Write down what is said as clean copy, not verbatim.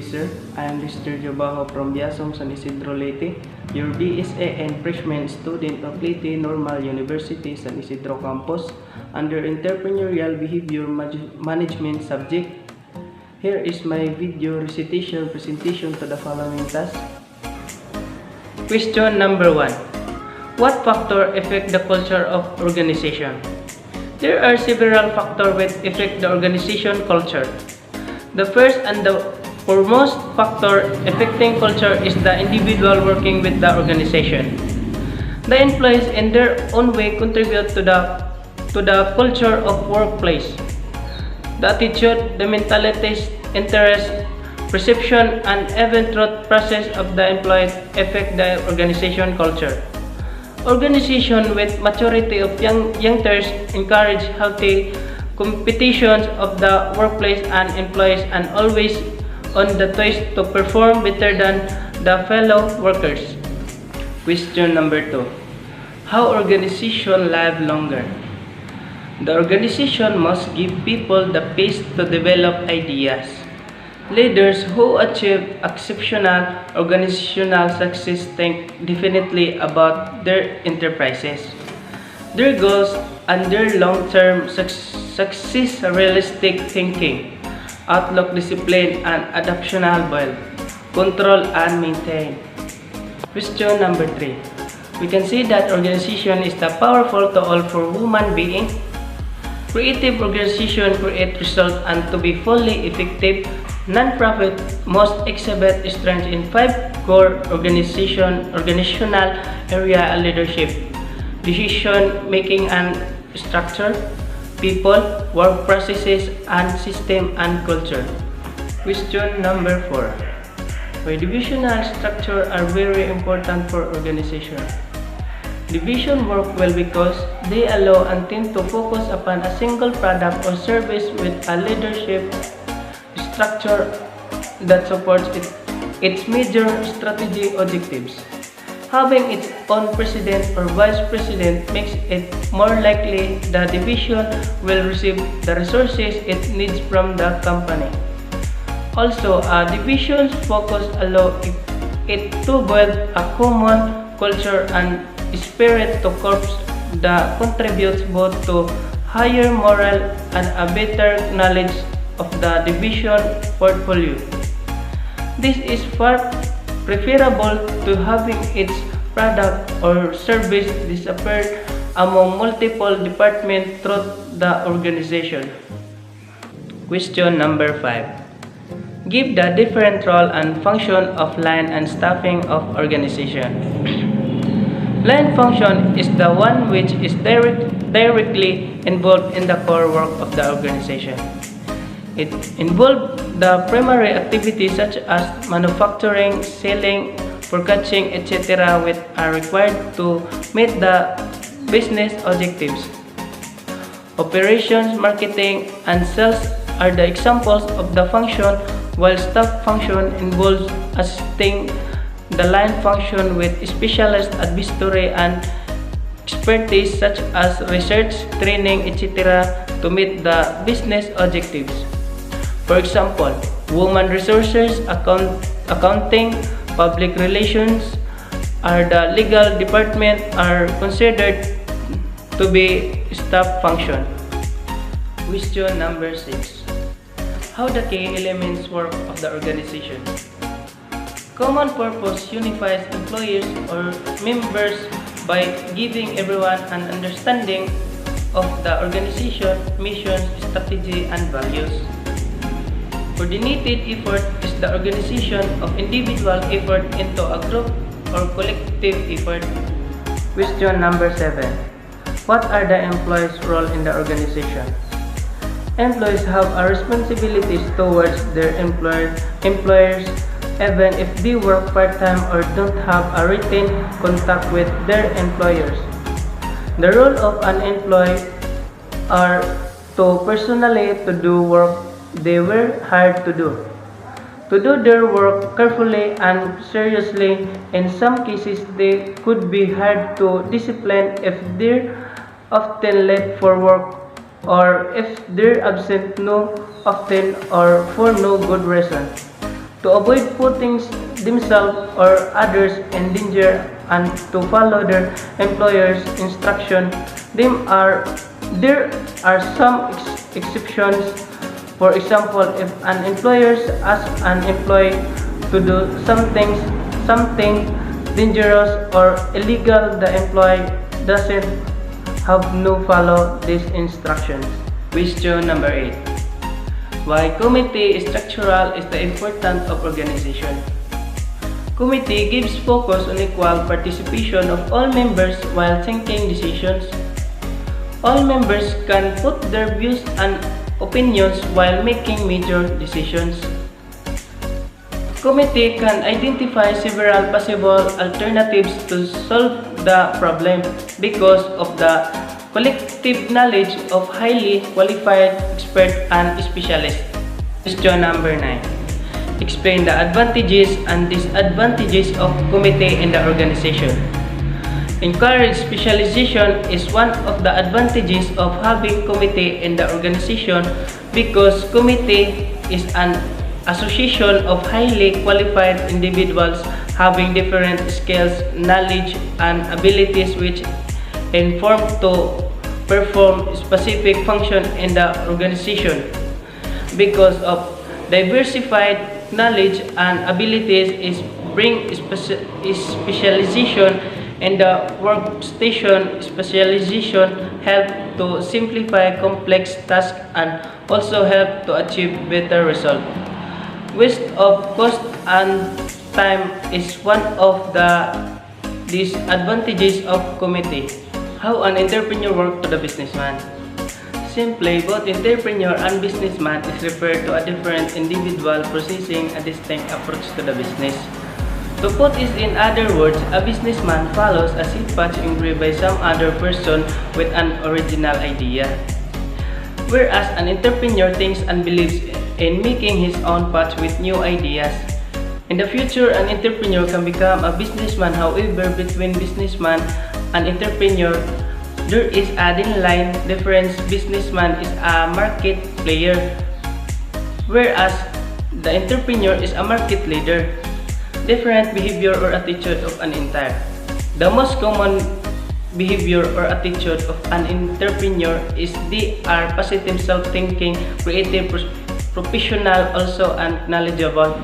Officer. I am Mr. Jobaho from Biasong San Isidro Leyte, your BSA and freshman student of Leyte Normal University San Isidro Campus under Entrepreneurial Behavior Management subject. Here is my video recitation presentation to the following task. Question number 1. What factor affect the culture of organization? There are several factors that affect the organization culture. The first and the foremost factor affecting culture is the individual working with the organization. The employees in their own way contribute to the culture of workplace. The attitude, the mentalities, interest, perception, and even thought process of the employees affect the organization culture. Organization with maturity of youngsters encourage healthy competitions of the workplace and employees and always on the twist to perform better than the fellow workers. Question number 2. How organization live longer? The organization must give people the space to develop ideas. Leaders who achieve exceptional organizational success think definitely about their enterprises, their goals, and their long-term success. Realistic thinking, outlook, discipline, and adaptational will control and maintain. Question number 3. We can see that organization is the powerful tool for human being. Creative organization create results and to be fully effective, non-profit must exhibit strength in 5 core organizational area: leadership, decision making and structure, people, work processes, and system and culture. Question number 4. Why divisional structure are very important for organization? Division work well because they allow a team to focus upon a single product or service with a leadership structure that supports its major strategy objectives. Having its own president or vice president makes it more likely the division will receive the resources it needs from the company. Also, a division's focus allows it to build a common culture and spirit to corps that contributes both to higher moral and a better knowledge of the division portfolio. This is far preferable to having its product or service disappear among multiple departments throughout the organization. Question number 5. Give the different role and function of line and staffing of organization. Line function is the one which is directly involved in the core work of the organization. It involves the primary activities such as manufacturing, selling, forecasting, etc. which are required to meet the business objectives. Operations, marketing, and sales are the examples of the function, while staff function involves assisting the line function with specialized advisory and expertise such as research, training, etc. to meet the business objectives. For example, human resources, accounting, public relations, or the legal department are considered to be staff function. Question number 6. How the key elements work of the organization? Common purpose unifies employees or members by giving everyone an understanding of the organization, mission, strategy, and values. Coordinated effort is the organization of individual effort into a group or collective effort. Question number 7. What are the employees' role in the organization? Employees have a responsibilities towards their employers even if they work part-time or don't have a written contact with their employers. The role of an employee are to personally to do work they were hired to do their work carefully and seriously. In some cases, they could be hard to discipline if they're often late for work or if they're absent no often or for no good reason. to avoid putting themselves or others in danger and to follow their employer's instruction. There are some exceptions. For example, if an employer asks an employee to do something dangerous or illegal, the employee doesn't have no follow these instructions. Question number 8. Why committee structural is the importance of organization? Committee gives focus on equal participation of all members while taking decisions. All members can put their views and opinions while making major decisions. Committee can identify several possible alternatives to solve the problem because of the collective knowledge of highly qualified experts and specialists. Question number 9. Explain the advantages and disadvantages of committee in the organization. Encourage specialization is one of the advantages of having committee in the organization because committee is an association of highly qualified individuals having different skills, knowledge, and abilities which inform to perform specific function in the organization. Because of diversified knowledge and abilities is bring specialization in the workstation. Specialization help to simplify complex tasks and also help to achieve better results. Waste of cost and time is one of the disadvantages of committee. How an entrepreneur works to the businessman. Simply, both entrepreneur and businessman is referred to a different individual possessing a distinct approach to the business. To put it in other words, a businessman follows a seed patch engraved by some other person with an original idea, whereas an entrepreneur thinks and believes in making his own patch with new ideas. In the future, an entrepreneur can become a businessman. However, between businessman and entrepreneur, there is a thin line difference. Businessman is a market player, whereas the entrepreneur is a market leader. Different behavior or attitude of an entire. The most common behavior or attitude of an entrepreneur is they are positive, self-thinking, creative, professional, also and knowledgeable.